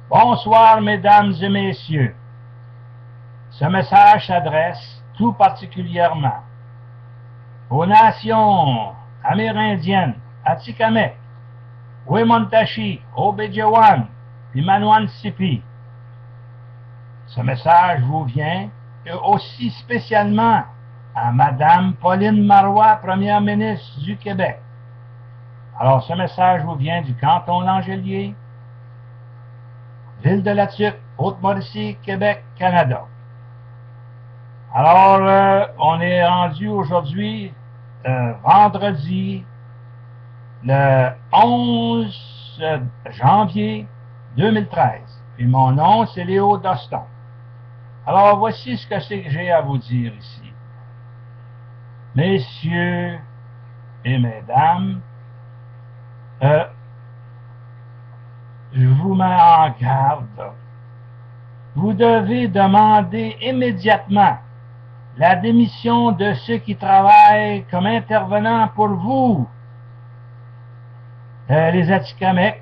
Bonsoir, mesdames et messieurs. Ce message s'adresse tout particulièrement aux nations amérindiennes, Atikamekw, Wemotaci, Obidjewan et Manouansippi. Ce message vous vient aussi spécialement à Madame Pauline Marois, Première ministre du Québec. Alors, ce message vous vient du canton Langelier, Ville de la Tuque, Haute-Mauricie, Québec, Canada. Alors, on est rendu aujourd'hui, vendredi, le 11 janvier 2013. Puis mon nom, c'est Léo Doston. Alors, voici ce que c'est que j'ai à vous dire ici. Messieurs et mesdames, je vous mets en garde. Vous devez demander immédiatement la démission de ceux qui travaillent comme intervenants pour vous. Les Atikamekw,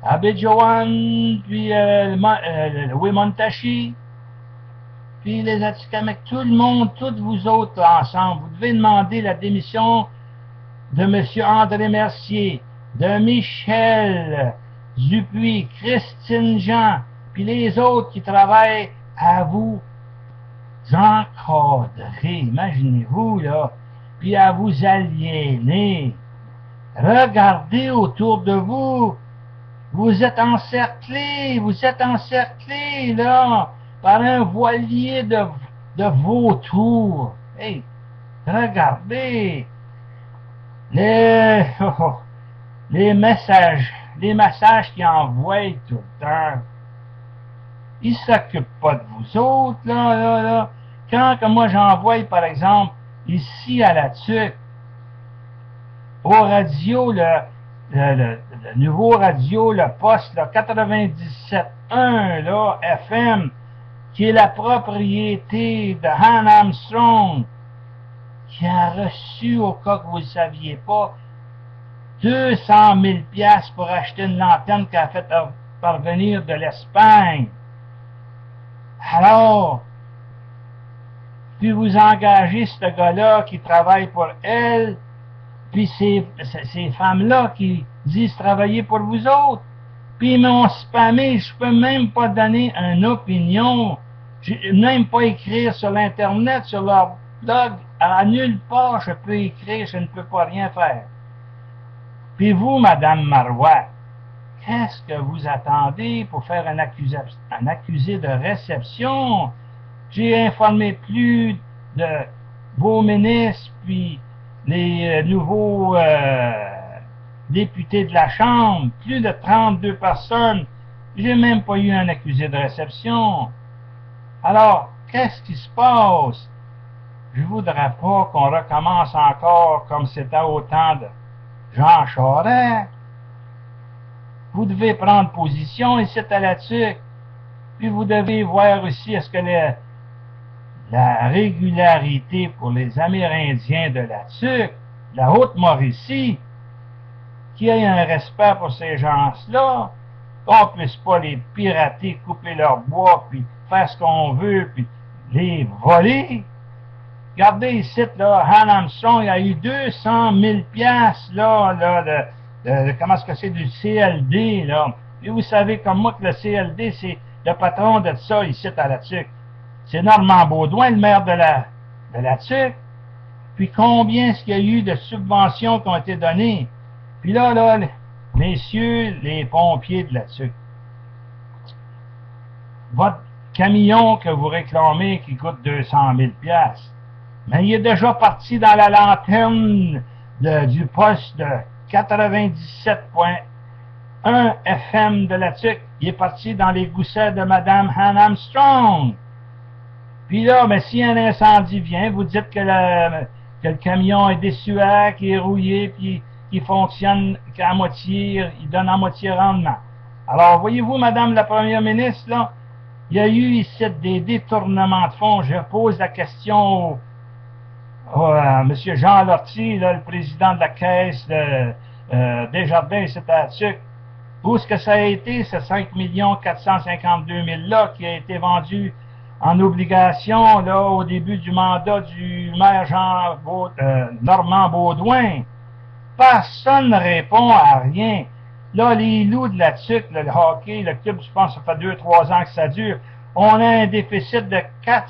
Abidjewan, puis le Wemotaci, puis les Atikamekw, tout le monde, tous vous autres ensemble, vous devez demander la démission de M. André Mercier, de Michel Dupuis, Christine Jean, puis les autres qui travaillent à vous encadrer, imaginez-vous, là, puis à vous aliéner. Regardez autour de vous, vous êtes encerclés, là, par un voilier de vautours. Hey, regardez, les massages qu'ils envoient tout le temps, ils s'occupent pas de vous autres, là. Quand que moi j'envoie, par exemple, ici à la Tuque, au radio, le nouveau radio, le poste, le 97.1, là, FM, qui est la propriété de Han Armstrong, qui a reçu, au cas que vous ne le saviez pas, 200 000 $ pour acheter une lanterne qu'elle a fait parvenir de l'Espagne. Alors, puis vous engagez ce gars-là qui travaille pour elle, puis ces femmes-là qui disent travailler pour vous autres, puis ils m'ont spammé, je peux même pas donner une opinion, même pas écrire sur l'Internet, sur leur blog, à nulle part je peux écrire, je ne peux pas rien faire. Puis vous, Madame Marois, qu'est-ce que vous attendez pour faire un accusé de réception? J'ai informé plus de vos ministres, puis les nouveaux députés de la Chambre, plus de 32 personnes. J'ai même pas eu un accusé de réception. Alors, qu'est-ce qui se passe? Je voudrais pas qu'on recommence encore comme c'était au temps de Jean Charest. Vous devez prendre position ici à la Tuque. Puis vous devez voir aussi est-ce que la régularité pour les Amérindiens de la Tuque, la Haute-Mauricie, qu'il y ait un respect pour ces gens-là, qu'on ne puisse pas les pirater, couper leur bois, puis faire ce qu'on veut, puis les voler. Regardez ici, là, Han Armstrong, il a eu 200 000 $, là, comment est-ce que c'est, du CLD, là. Et vous savez comme moi que le CLD, c'est le patron de ça ici à la Tuque. C'est Normand Baudouin, le maire de la Tuque. Puis combien est-ce qu'il y a eu de subventions qui ont été données? Puis là, messieurs les pompiers de la Tuque, votre camion que vous réclamez qui coûte 200 000 $, mais il est déjà parti dans la lanterne du poste de 97.1 FM de la Tuque. Il est parti dans les goussets de Mme Han Armstrong. Puis là, mais si un incendie vient, vous dites que le camion est désuet, qu'il est rouillé, puis qu'il fonctionne qu'à moitié, il donne à moitié rendement. Alors, voyez-vous, Madame la Première ministre, là, il y a eu ici des détournements de fonds. Je pose la question à M. Jean Lortie, là, le président de la Caisse de Desjardins, c'est à Tuque. Où est-ce que ça a été, ce 5 452 000 là, qui a été vendu en obligation, là, au début du mandat du maire Normand Baudouin? Personne ne répond à rien. Là, les loups de la tuque, le hockey, le club, je pense que ça fait 2-3 ans que ça dure, on a un déficit de 4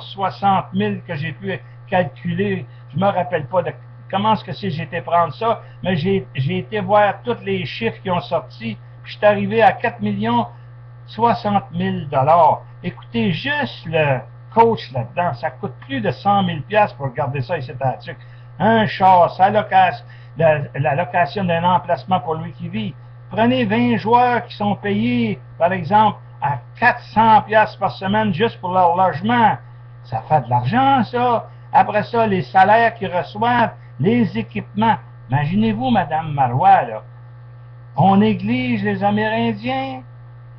60 000 que j'ai pu calculer. Je me rappelle pas de comment est-ce que c'est j'ai été prendre ça, mais j'ai été voir tous les chiffres qui ont sorti, puis je suis arrivé à 4 60 000 $. Écoutez, juste le coach là-dedans, ça coûte plus de 100 000 $ pour garder ça ici à la tuque. Un char, la location d'un emplacement pour lui qui vit. Prenez 20 joueurs qui sont payés, par exemple, à 400 $ par semaine juste pour leur logement. Ça fait de l'argent, ça. Après ça, les salaires qu'ils reçoivent, les équipements. Imaginez-vous, Mme Marois, là. On néglige les Amérindiens,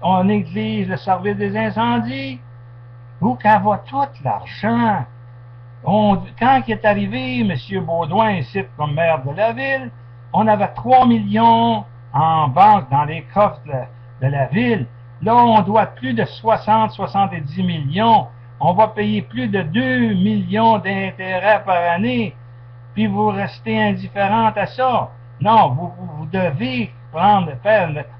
on néglige le service des incendies. Où qu'en va tout l'argent? Quand il est arrivé, M. Baudouin, ici, comme maire de la ville, on avait 3 millions en banque dans les coffres de la ville. Là, on doit plus de 60-70 millions. On va payer plus de 2 millions d'intérêts par année. Puis vous restez indifférente à ça. Non, vous devez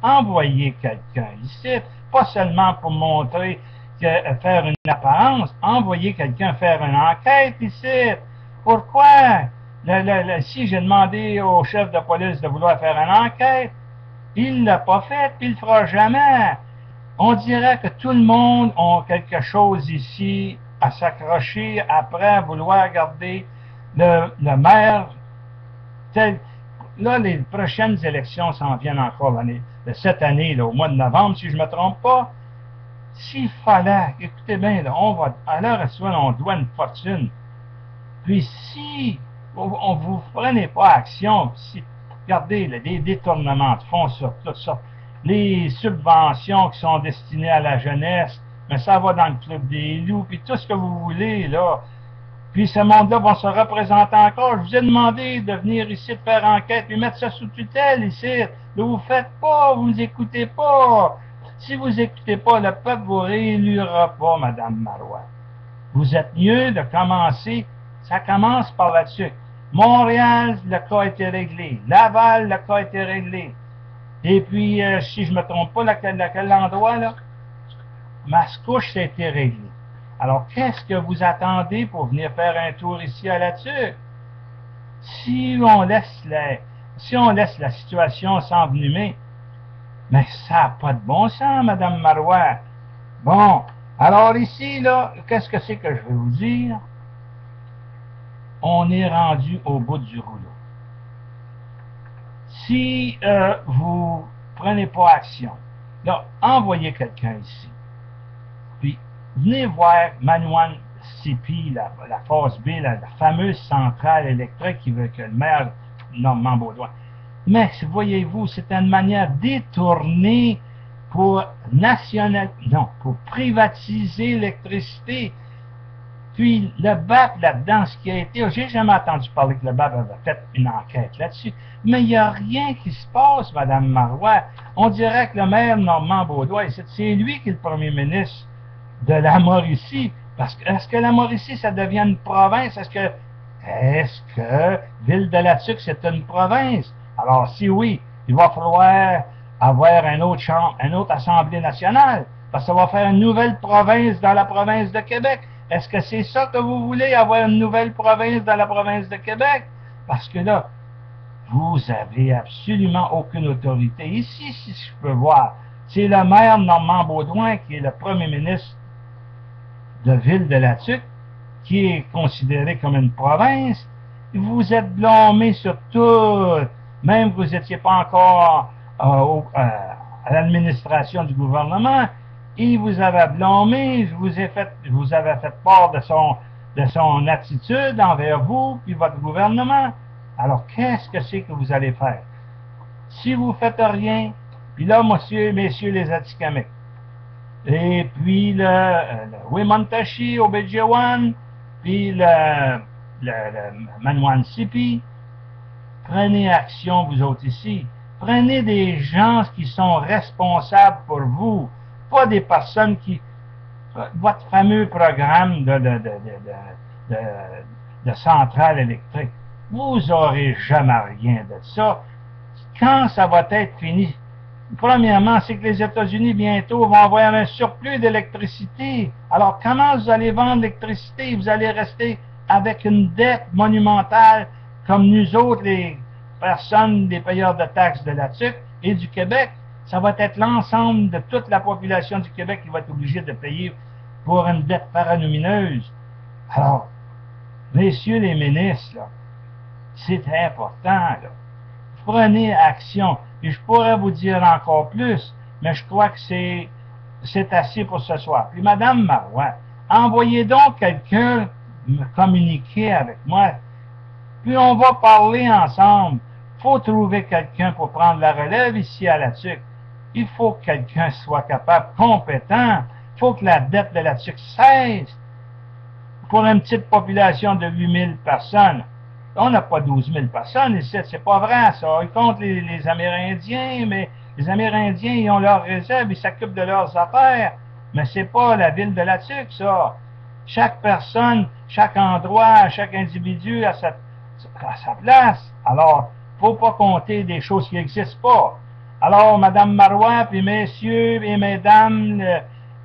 envoyer quelqu'un ici, pas seulement pour montrer faire une apparence, envoyer quelqu'un faire une enquête ici. Pourquoi? Si j'ai demandé au chef de police de vouloir faire une enquête, il ne l'a pas fait, puis il ne le fera jamais. On dirait que tout le monde a quelque chose ici à s'accrocher après vouloir garder le maire tel. Là, les prochaines élections s'en viennent encore de cette année, là, au mois de novembre, si je ne me trompe pas. S'il fallait, écoutez bien, là, à l'heure actuelle, on doit une fortune. Puis si vous ne prenez pas action, si, regardez, là, les détournements de fonds sur tout ça, les subventions qui sont destinées à la jeunesse, mais ça va dans le club des loups, puis tout ce que vous voulez, là. Puis ce monde-là va se représenter encore. Je vous ai demandé de venir ici, de faire enquête, puis mettre ça sous tutelle ici. Ne vous faites pas, vous ne écoutez pas. Si vous n'écoutez pas, le peuple ne vous réélira pas, Mme Marois. Vous êtes mieux de commencer, ça commence par là-dessus. Montréal, le cas a été réglé. Laval, le cas a été réglé. Et puis, si je ne me trompe pas, quel endroit, là? Mascouche, ça a été réglé. Alors, qu'est-ce que vous attendez pour venir faire un tour ici à la Tuque? Si on laisse la situation s'envenimer, mais ça n'a pas de bon sens, Mme Marois. Bon, alors ici, là, qu'est-ce que c'est que je vais vous dire? On est rendu au bout du rouleau. Si vous ne prenez pas action, là, envoyez quelqu'un ici. Puis, venez voir Manouane CP, la phase B, la fameuse centrale électrique qui veut que le maire Normand Baudouin. Mais voyez-vous, c'est une manière détournée pour pour privatiser l'électricité. Puis le BAP là-dedans, ce qui a été, j'ai jamais entendu parler que le BAP avait fait une enquête là-dessus, mais il n'y a rien qui se passe, Mme Marois. On dirait que le maire Normand Baudouin, c'est lui qui est le premier ministre de la Mauricie. Parce que, est-ce que la Mauricie, ça devient une province? Est-ce que Ville-de-la-Tuque, c'est une province? Alors, si oui, il va falloir avoir une autre Assemblée nationale, parce que ça va faire une nouvelle province dans la province de Québec. Est-ce que c'est ça que vous voulez, avoir une nouvelle province dans la province de Québec? Parce que là, vous avez absolument aucune autorité. Ici, si je peux voir, c'est le maire Normand Baudouin qui est le premier ministre de Ville-de-la-Tuque, qui est considéré comme une province. Vous êtes blâmé sur tout. Même que vous n'étiez pas encore à l'administration du gouvernement, il vous avait blâmé, vous avez fait part de son attitude envers vous, puis votre gouvernement. Alors, qu'est-ce que c'est que vous allez faire? Si vous ne faites rien, puis là, messieurs les Atikamekw, et puis le Wemontashi au Bejiwan, puis le Manouane Sipi, prenez action, vous autres ici. Prenez des gens qui sont responsables pour vous, pas des personnes qui... Votre fameux programme de centrale électrique, vous aurez jamais rien de ça. Quand ça va être fini? Premièrement, c'est que les États-Unis, bientôt, vont avoir un surplus d'électricité. Alors, comment vous allez vendre l'électricité? Vous allez rester avec une dette monumentale, comme nous autres, les personnes, les payeurs de taxes de la TUC et du Québec. Ça va être l'ensemble de toute la population du Québec qui va être obligée de payer pour une dette faramineuse. Alors, messieurs les ministres, là, c'est important, là. Prenez action. Et je pourrais vous dire encore plus, mais je crois que c'est assez pour ce soir. Puis, Madame Marois, envoyez donc quelqu'un me communiquer avec moi. Puis, on va parler ensemble. Il faut trouver quelqu'un pour prendre la relève ici à la TUC. Il faut que quelqu'un soit capable, compétent. Il faut que la dette de la TUC cesse. Pour une petite population de 8000 personnes, on n'a pas 12 000 personnes ici, c'est pas vrai ça. Ils comptent les Amérindiens, mais les Amérindiens, ils ont leurs réserves, ils s'occupent de leurs affaires. Mais c'est pas la ville de la TUC, ça. Chaque personne, chaque endroit, chaque individu a sa place. Alors, faut pas compter des choses qui n'existent pas. Alors, Madame Marois, puis messieurs et mesdames,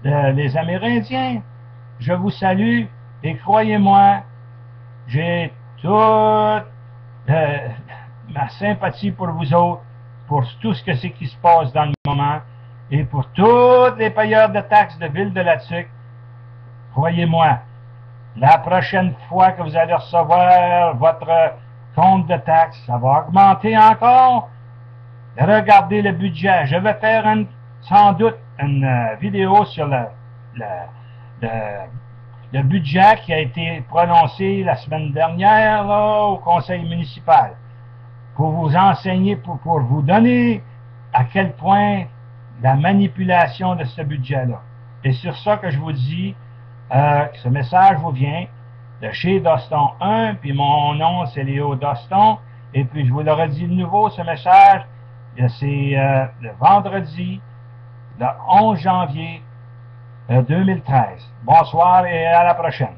les Amérindiens, je vous salue et croyez-moi, j'ai toute ma sympathie pour vous autres, pour tout ce que c'est qui se passe dans le moment, et pour tous les payeurs de taxes de Ville de la TUC. Croyez-moi, la prochaine fois que vous allez recevoir votre compte de taxes, ça va augmenter encore. Regardez le budget. Je vais faire sans doute une vidéo sur le budget qui a été prononcé la semaine dernière là, au conseil municipal, pour vous enseigner, pour vous donner à quel point la manipulation de ce budget-là. Et sur ça que je vous dis, ce message vous vient de chez Doston 1, puis mon nom c'est Léo Doston, et puis je vous le redis de nouveau, ce message, c'est le vendredi, le 11 janvier 2013. Bonsoir et à la prochaine.